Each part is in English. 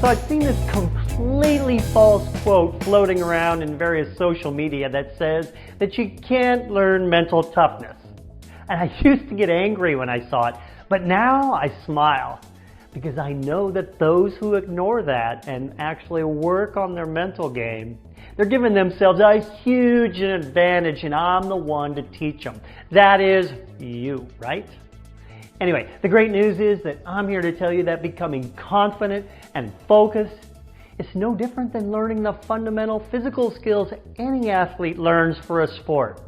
So I've seen this completely false quote floating around in various social media that says that you can't learn mental toughness. And I used to get angry when I saw it, but now I smile because I know that those who ignore that and actually work on their mental game, they're giving themselves a huge advantage, and I'm the one to teach them. That is you, right? Anyway, the great news is that I'm here to tell you that becoming confident and focused is no different than learning the fundamental physical skills any athlete learns for a sport.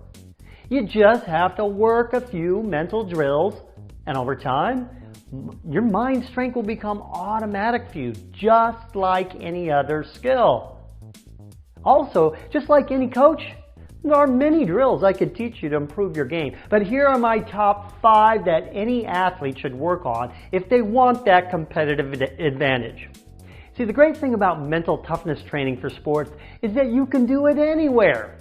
You just have to work a few mental drills, and over time, your mind strength will become automatic for you, just like any other skill. Also, just like any coach, there are many drills I could teach you to improve your game, but here are my top 5 that any athlete should work on if they want that competitive advantage. See, the great thing about mental toughness training for sports is that you can do it anywhere.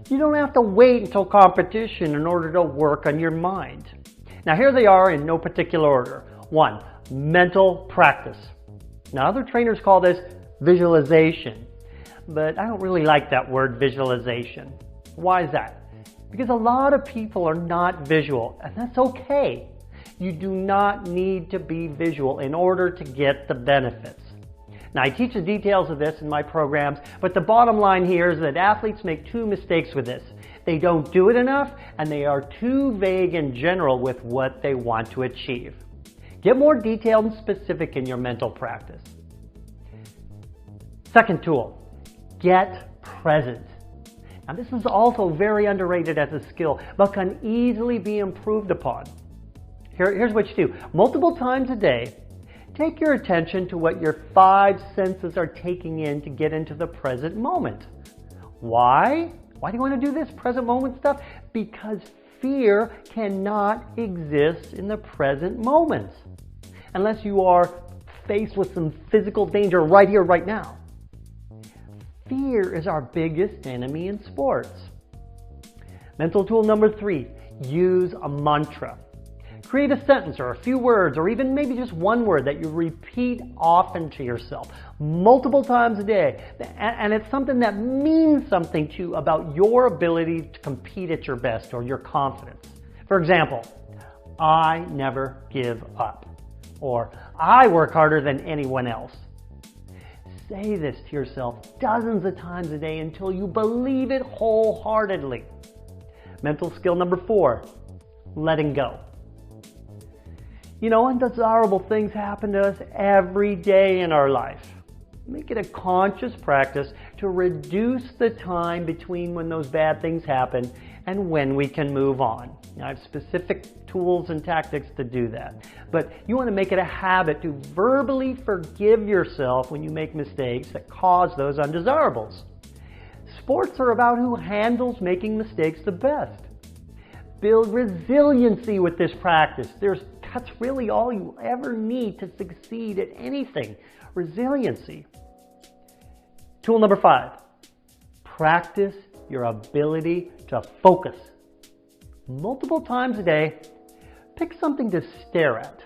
You don't have to wait until competition in order to work on your mind. Now here they are in no particular order. 1, mental practice. Now other trainers call this visualization, but I don't really like that word visualization. Why is that? Because a lot of people are not visual, and that's okay. You do not need to be visual in order to get the benefits. Now I teach the details of this in my programs, but the bottom line here is that athletes make 2 mistakes with this. They don't do it enough, and they are too vague in general with what they want to achieve. Get more detailed and specific in your mental practice. Second tool, get present. Now this is also very underrated as a skill, but can easily be improved upon. Here's what you do. Multiple times a day, take your attention to what your 5 senses are taking in to get into the present moment. Why? Why do you want to do this present moment stuff? Because fear cannot exist in the present moment unless you are faced with some physical danger right here, right now. Fear is our biggest enemy in sports. Mental tool number 3, use a mantra. Create a sentence or a few words or even maybe just one word that you repeat often to yourself multiple times a day. And it's something that means something to you about your ability to compete at your best or your confidence. For example, I never give up, or I work harder than anyone else. Say this to yourself dozens of times a day until you believe it wholeheartedly. Mental skill number 4, letting go. You know, undesirable things happen to us every day in our life. Make it a conscious practice to reduce the time between when those bad things happen and when we can move on. Now, I have specific tools and tactics to do that. But you want to make it a habit to verbally forgive yourself when you make mistakes that cause those undesirables. Sports are about who handles making mistakes the best. Build resiliency with this practice. That's really all you ever need to succeed at anything. Resiliency. Tool number 5, practice your ability to focus. Multiple times a day, pick something to stare at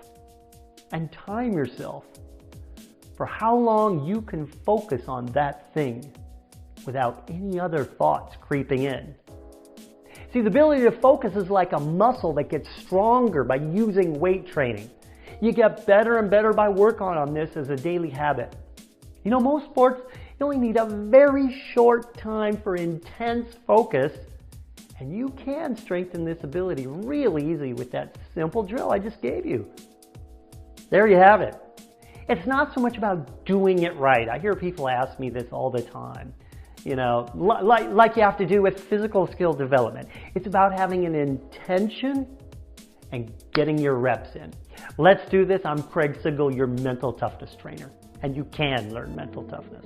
and time yourself for how long you can focus on that thing without any other thoughts creeping in. See, the ability to focus is like a muscle that gets stronger by using weight training. You get better and better by working on this as a daily habit. You know, most sports, you only need a very short time for intense focus, and you can strengthen this ability really easily with that simple drill I just gave you. There you have it. It's not so much about doing it right. I hear people ask me this all the time. You know, like you have to do with physical skill development. It's about having an intention and getting your reps in. Let's do this. I'm Craig Sigl, your mental toughness trainer, and you can learn mental toughness.